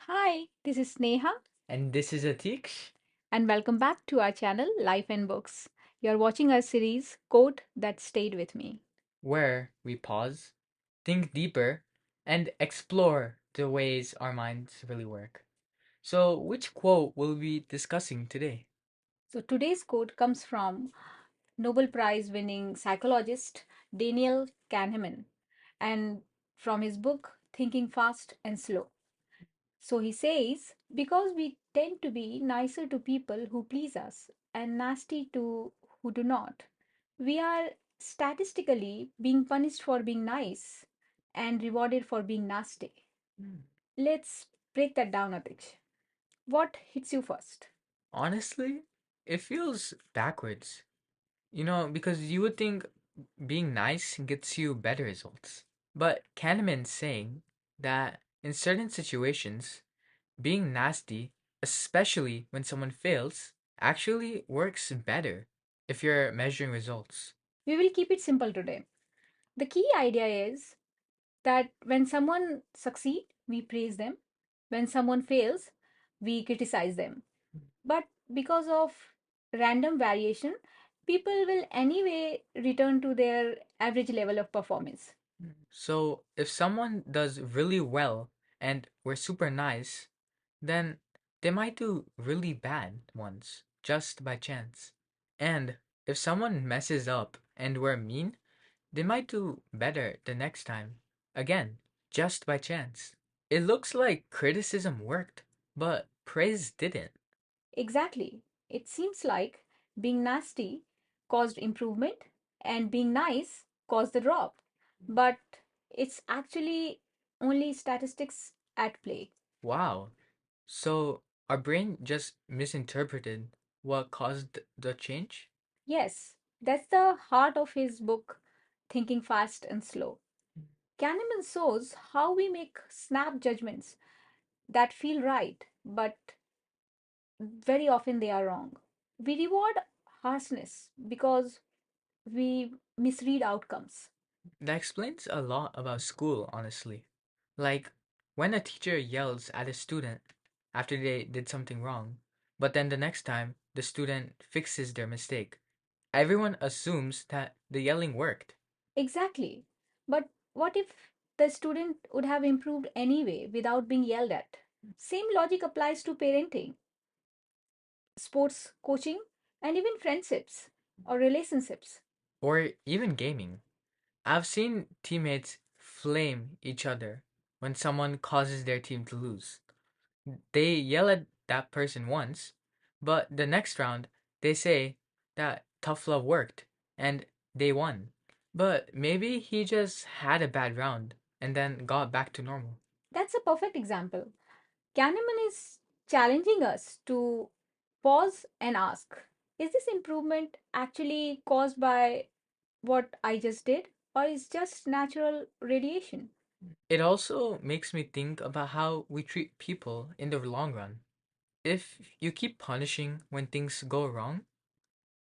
Hi, this is Sneha, And this is Atiks, and welcome back to our channel, Life and Books. You're watching our series, Quote That Stayed With Me. where we pause, think deeper, and explore the ways our minds really work. So, which quote will we be discussing today? So, today's quote comes from Nobel Prize winning psychologist Daniel Kahneman and from his book, Thinking Fast and Slow. So, he says, because we tend to be nicer to people who please us and nasty to who do not, we are statistically being punished for being nice and rewarded for being nasty. Hmm. Let's break that down a bit. What hits you first? Honestly, it feels backwards. Because you would think being nice gets you better results. But Kahneman's saying that in certain situations, being nasty, especially when someone fails, actually works better if you're measuring results. We will keep it simple today. The key idea is that when someone succeeds, we praise them. When someone fails, we criticize them. But because of random variation, people will anyway return to their average level of performance. So if someone does really well and we're super nice, then they might do really bad once just by chance. And if someone messes up and we're mean, they might do better the next time. Again, just by chance. It looks like criticism worked, but praise didn't. Exactly. It seems like being nasty caused improvement and being nice caused the drop. But it's actually only statistics at play. Wow. So our brain just misinterpreted what caused the change? Yes, that's the heart of his book, Thinking Fast and Slow. Kahneman shows how we make snap judgments that feel right, but very often they are wrong. We reward harshness because we misread outcomes. That explains a lot about school, honestly. Like, when a teacher yells at a student after they did something wrong, but then the next time the student fixes their mistake, everyone assumes that the yelling worked. Exactly. But what if the student would have improved anyway without being yelled at? Same logic applies to parenting, sports coaching, and even friendships or relationships. Or even gaming. I've seen teammates flame each other when someone causes their team to lose. They yell at that person once, but the next round they say that tough love worked and they won. But maybe he just had a bad round and then got back to normal. That's a perfect example. Kahneman is challenging us to pause and ask, is this improvement actually caused by what I just did, or is just natural radiation? It also makes me think about how we treat people in the long run. If you keep punishing when things go wrong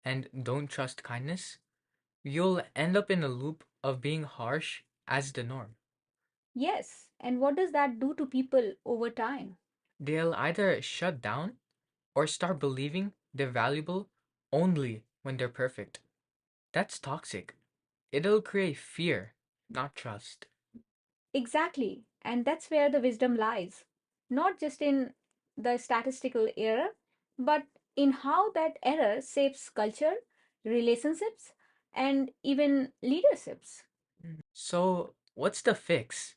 and don't trust kindness, you'll end up in a loop of being harsh as the norm. Yes, and what does that do to people over time? They'll either shut down or start believing they're valuable only when they're perfect. That's toxic. It'll create fear, not trust. Exactly, and that's where the wisdom lies. Not just in the statistical error, but in how that error shapes culture, relationships, and even leaderships. So, what's the fix?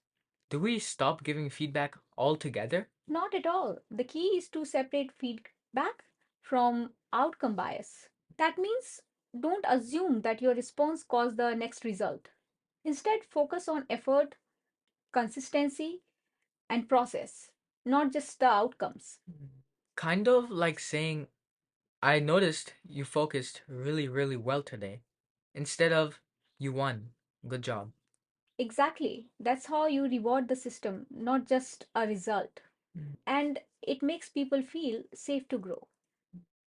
Do we stop giving feedback altogether? Not at all. The key is to separate feedback from outcome bias. That means don't assume that your response caused the next result. Instead, focus on effort, consistency, and process, not just the outcomes. Kind of like saying, I noticed you focused really, really well today, instead of, you won. Good job. Exactly. That's how you reward the system, not just a result. Mm. And it makes people feel safe to grow.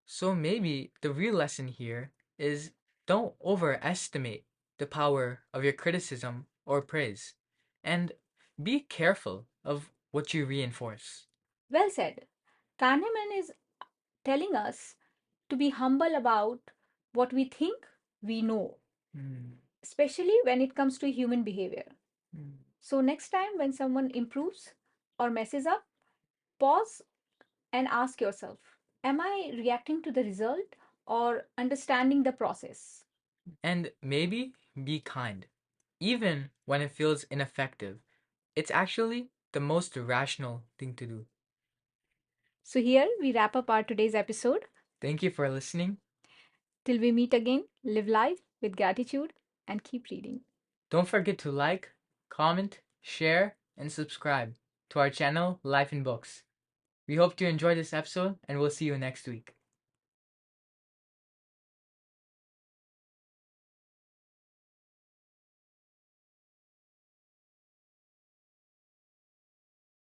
So maybe the real lesson here is don't overestimate the power of your criticism or praise, and be careful of what you reinforce. Well said. Kahneman is telling us to be humble about what we think we know, Mm, especially when it comes to human behavior. mm. So, next time when someone improves or messes up, pause and ask yourself, am I reacting to the result or understanding the process? And maybe be kind, even when it feels ineffective. It's actually the most rational thing to do. So, here we wrap up our today's episode. Thank you for listening. Till we meet again, live life with gratitude and keep reading. Don't forget to like, comment, share, and subscribe to our channel, Life and Books. We hope you enjoyed this episode, and we'll see you next week.